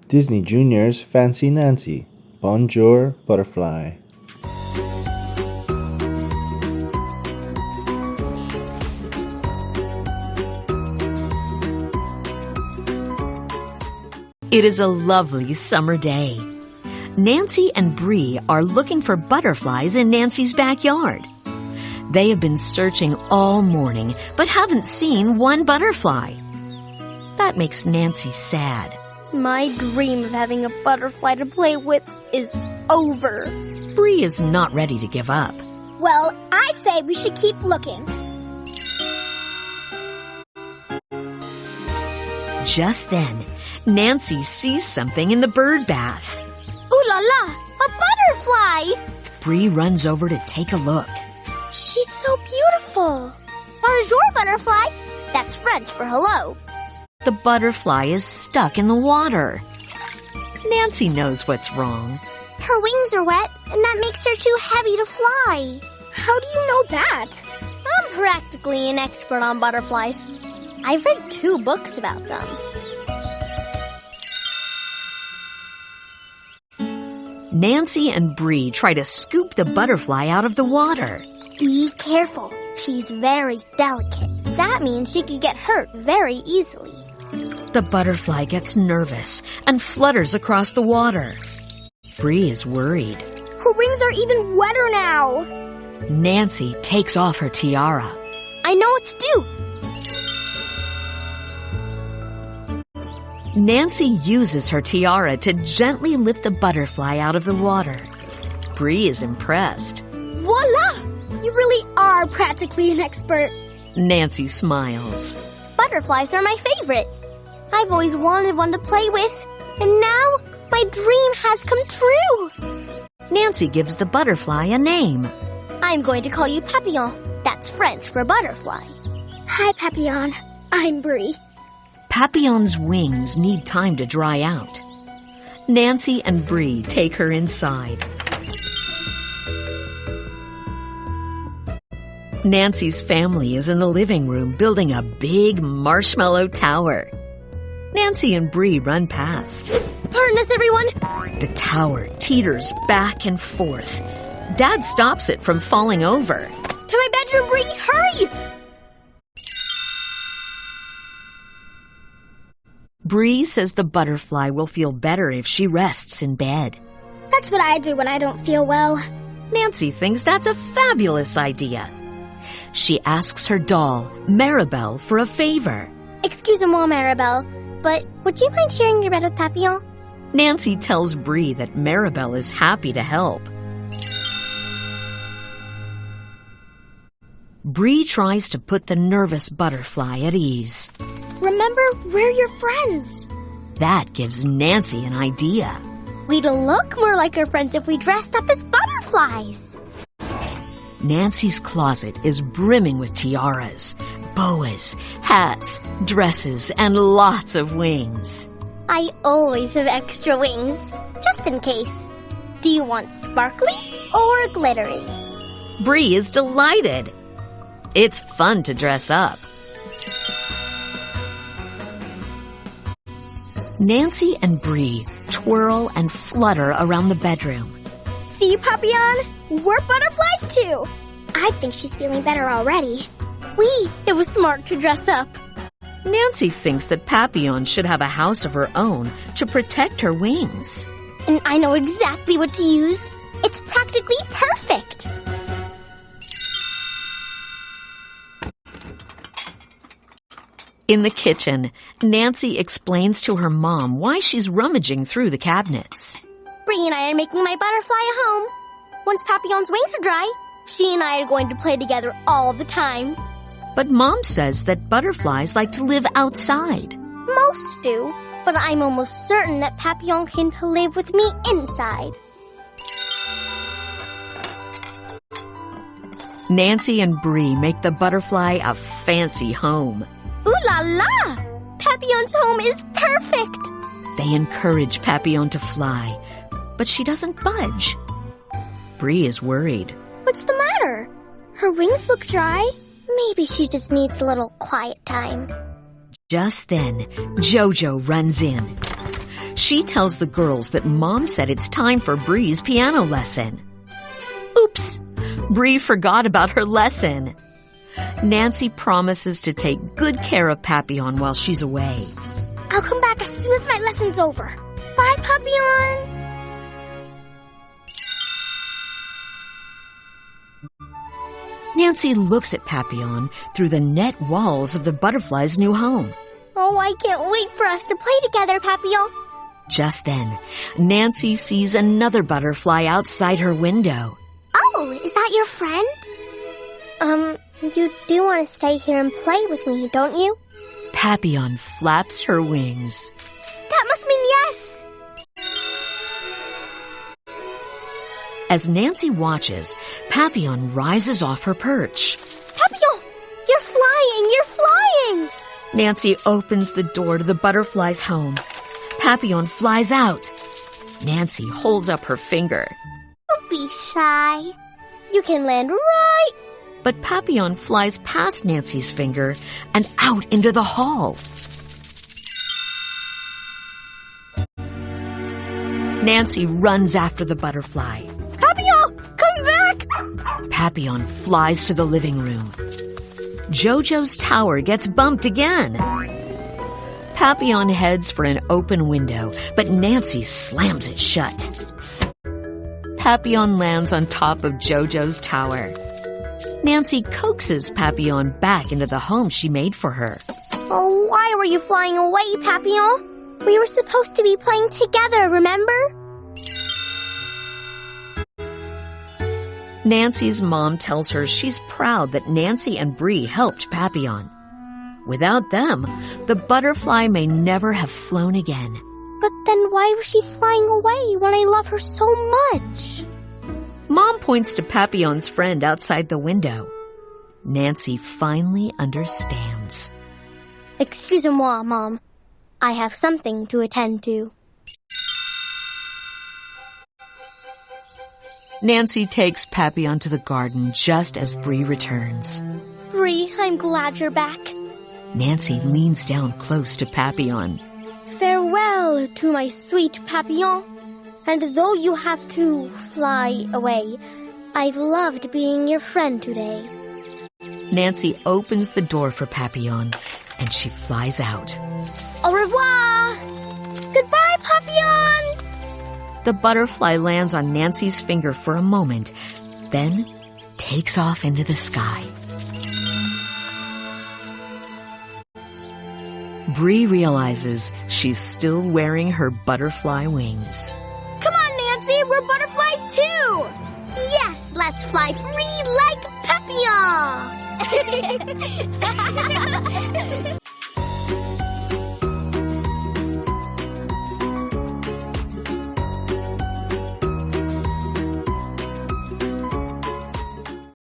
Disney Junior's Fancy Nancy. Bonjour, Butterfly. It is a lovely summer day. Nancy and Bree are looking for butterflies in Nancy's backyard. They have been searching all morning but haven't seen one butterfly. That makes Nancy sad. My dream of having a butterfly to play with is over. Bree is not ready to give up. Well, I say we should keep looking. Just then, Nancy sees something in the bird bath. Ooh la la! A butterfly! Bree runs over to take a look. She's so beautiful. Bonjour, butterfly. That's French for hello. The butterfly is stuck in the water. Nancy knows what's wrong. Her wings are wet, and that makes her too heavy to fly. How do you know that? I'm practically an expert on butterflies. I've read 2 books about them. Nancy and Bree try to scoop the butterfly out of the water. Be careful. She's very delicate. That means she could get hurt very easily. The butterfly gets nervous and flutters across the water. Bree is worried. Her wings are even wetter now. Nancy takes off her tiara. I know what to do. Nancy uses her tiara to gently lift the butterfly out of the water. Bree is impressed. Voila! You really are practically an expert. Nancy smiles. Butterflies are my favorite. I've always wanted one to play with, and now my dream has come true. Nancy gives the butterfly a name. I'm going to call you Papillon. That's French for butterfly. Hi, Papillon. I'm Bree. Papillon's wings need time to dry out. Nancy and Bree take her inside. Nancy's family is in the living room building a big marshmallow tower. Nancy and Bree run past. Pardon us, everyone. The tower teeters back and forth. Dad stops it from falling over. To my bedroom, Bree! Hurry! Bree says the butterfly will feel better if she rests in bed. That's what I do when I don't feel well. Nancy thinks that's a fabulous idea. She asks her doll, Maribel, for a favor. Excusez-moi, Maribel, but would you mind sharing your bed with Papillon? Nancy tells Bree that Maribel is happy to help. Bree tries to put the nervous butterfly at ease. Remember, we're your friends. That gives Nancy an idea. We'd look more like our friends if we dressed up as butterflies. Nancy's closet is brimming with tiaras, boas, hats, dresses, and lots of wings. I always have extra wings, just in case. Do you want sparkly or glittery? Bree is delighted. It's fun to dress up. Nancy and Bree twirl and flutter around the bedroom. See, Papillon? We're butterflies too. I think she's feeling better already. It was smart to dress up. Nancy thinks that Papillon should have a house of her own to protect her wings. And I know exactly what to use. It's practically perfect. In the kitchen, Nancy explains to her mom why she's rummaging through the cabinets. Bree and I are making my butterfly a home. Once Papillon's wings are dry, she and I are going to play together all the time. But Mom says that butterflies like to live outside. Most do, but I'm almost certain that Papillon came to live with me inside. Nancy and Bree make the butterfly a fancy home. Ooh la la! Papillon's home is perfect! They encourage Papillon to fly, but she doesn't budge. Bree is worried. What's the matter? Her wings look dry. Maybe she just needs a little quiet time. Just then, Jojo runs in. She tells the girls that Mom said it's time for Bree's piano lesson. Oops! Bree forgot about her lesson. Nancy promises to take good care of Papillon while she's away. I'll come back as soon as my lesson's over. Bye, Papillon! Nancy looks at Papillon through the net walls of the butterfly's new home. Oh, I can't wait for us to play together, Papillon. Just then, Nancy sees another butterfly outside her window. Oh, is that your friend? You do want to stay here and play with me, don't you? Papillon flaps her wings. That must mean yes! As Nancy watches, Papillon rises off her perch. Papillon! You're flying! You're flying! Nancy opens the door to the butterfly's home. Papillon flies out. Nancy holds up her finger. Don't be shy. You can land right. But Papillon flies past Nancy's finger and out into the hall. Nancy runs after the butterfly. Papillon, come back! Papillon flies to the living room. Jojo's tower gets bumped again. Papillon heads for an open window, but Nancy slams it shut. Papillon lands on top of Jojo's tower. Nancy coaxes Papillon back into the home she made for her. Oh, why were you flying away, Papillon? We were supposed to be playing together, remember? Nancy's mom tells her she's proud that Nancy and Bree helped Papillon. Without them, the butterfly may never have flown again. But then why was she flying away when I love her so much? Mom points to Papillon's friend outside the window. Nancy finally understands. Excusez-moi, Mom. I have something to attend to. Nancy takes Papillon to the garden just as Bree returns. Bree, I'm glad you're back. Nancy leans down close to Papillon. Farewell to my sweet Papillon. And though you have to fly away, I've loved being your friend today. Nancy opens the door for Papillon, and she flies out. Au revoir! Goodbye, Papillon! The butterfly lands on Nancy's finger for a moment, then takes off into the sky. Bree realizes she's still wearing her butterfly wings. Come on, Nancy, we're butterflies too! Yes, let's fly free like Papillon!